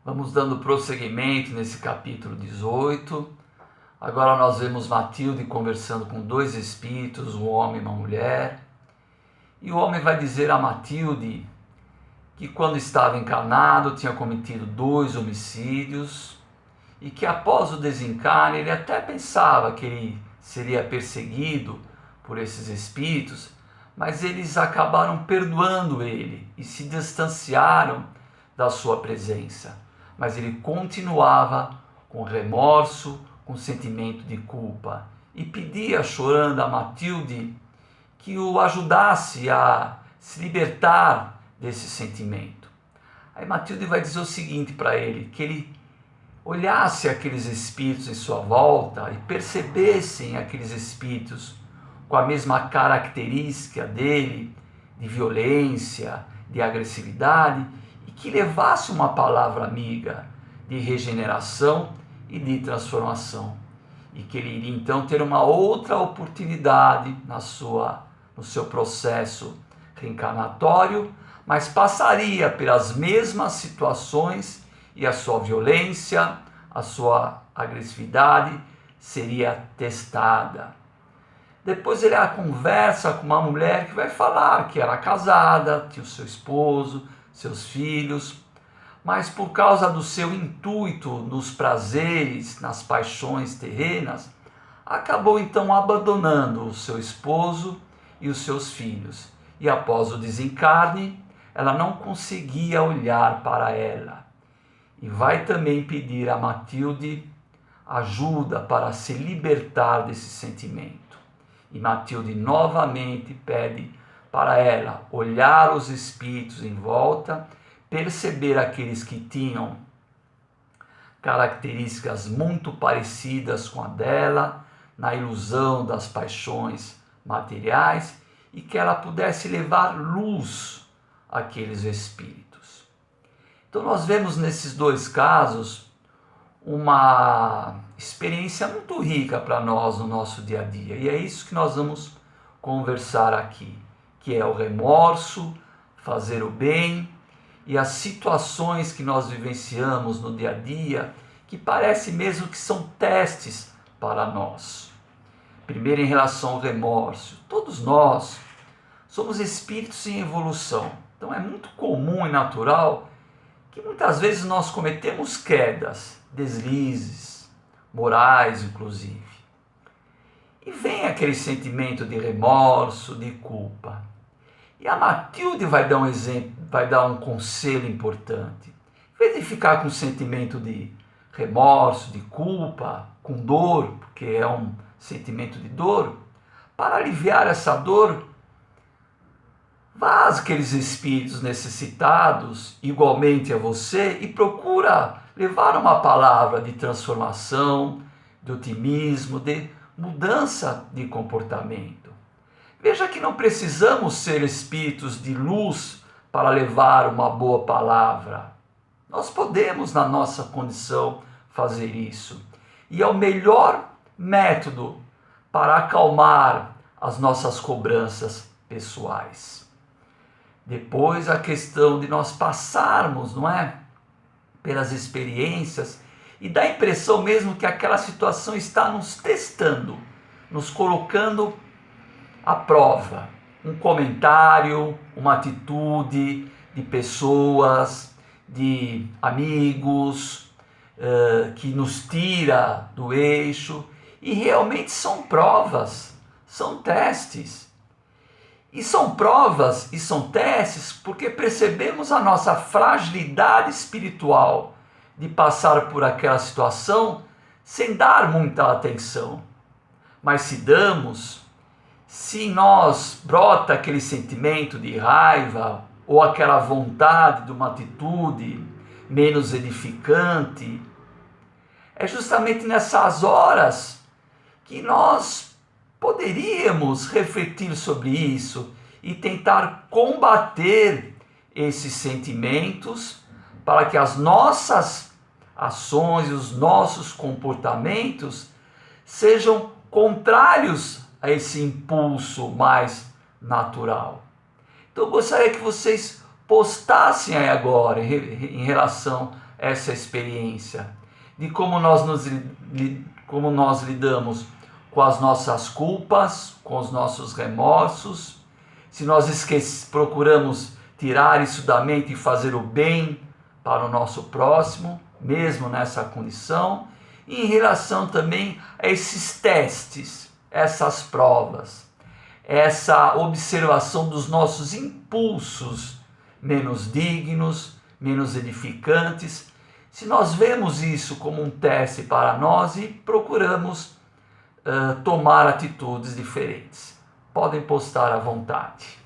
Vamos dando prosseguimento nesse capítulo 18. Agora nós vemos Matilde conversando com dois espíritos, um homem e uma mulher. E o homem vai dizer a Matilde que quando estava encarnado tinha cometido 2 homicídios e que após o desencarne ele até pensava que ele seria perseguido por esses espíritos, mas eles acabaram perdoando ele e se distanciaram da sua presença. Mas ele continuava com remorso, com sentimento de culpa e pedia chorando a Matilde que o ajudasse a se libertar desse sentimento. Aí Matilde vai dizer o seguinte para ele, que ele olhasse aqueles espíritos em sua volta e percebessem aqueles espíritos com a mesma característica dele, de violência, de agressividade, e que levasse uma palavra amiga de regeneração e de transformação. E que ele iria então ter uma outra oportunidade no seu processo reencarnatório, mas passaria pelas mesmas situações e a sua violência, a sua agressividade seria testada. Depois ele conversa com uma mulher que vai falar que era casada, tinha o seu esposo, seus filhos, mas por causa do seu intuito nos prazeres, nas paixões terrenas, acabou então abandonando o seu esposo e os seus filhos. E após o desencarne, ela não conseguia olhar para ela. E vai também pedir a Matilde ajuda para se libertar desse sentimento. E Matilde novamente pede para ela olhar os espíritos em volta, perceber aqueles que tinham características muito parecidas com a dela, na ilusão das paixões materiais, e que ela pudesse levar luz àqueles espíritos. Então nós vemos nesses 2 casos uma experiência muito rica para nós no nosso dia a dia. E é isso que nós vamos conversar aqui, que é o remorso, fazer o bem e as situações que nós vivenciamos no dia a dia, que parece mesmo que são testes para nós. Primeiro, em relação ao remorso, todos nós somos espíritos em evolução. Então é muito comum e natural que muitas vezes nós cometemos quedas, deslizes, morais inclusive. E vem aquele sentimento de remorso, de culpa. E a Matilde vai dar um exemplo, vai dar um conselho importante. Em vez de ficar com sentimento de remorso, de culpa, com dor, porque é um sentimento de dor, para aliviar essa dor, vá àqueles espíritos necessitados, igualmente a você, e procura levar uma palavra de transformação, de otimismo, de mudança de comportamento. Veja que não precisamos ser espíritos de luz para levar uma boa palavra. Nós podemos, na nossa condição, fazer isso. E é o melhor método para acalmar as nossas cobranças pessoais. Depois a questão de nós passarmos, não é? Pelas experiências e dá a impressão mesmo que aquela situação está nos testando, nos colocando à prova. Um comentário, uma atitude de pessoas, de amigos, que nos tira do eixo, e realmente são provas, são testes. E são provas e são testes porque percebemos a nossa fragilidade espiritual de passar por aquela situação sem dar muita atenção. Mas se damos, se em nós brota aquele sentimento de raiva ou aquela vontade de uma atitude menos edificante, é justamente nessas horas que nós poderíamos refletir sobre isso e tentar combater esses sentimentos para que as nossas ações e os nossos comportamentos sejam contrários a esse impulso mais natural. Então eu gostaria que vocês postassem aí agora em relação essa experiência de como nós lidamos com as nossas culpas, com os nossos remorsos, se nós procuramos tirar isso da mente e fazer o bem para o nosso próximo, mesmo nessa condição, e em relação também a esses testes, essas provas, essa observação dos nossos impulsos menos dignos, menos edificantes, se nós vemos isso como um teste para nós e procuramos tomar atitudes diferentes. Podem postar à vontade.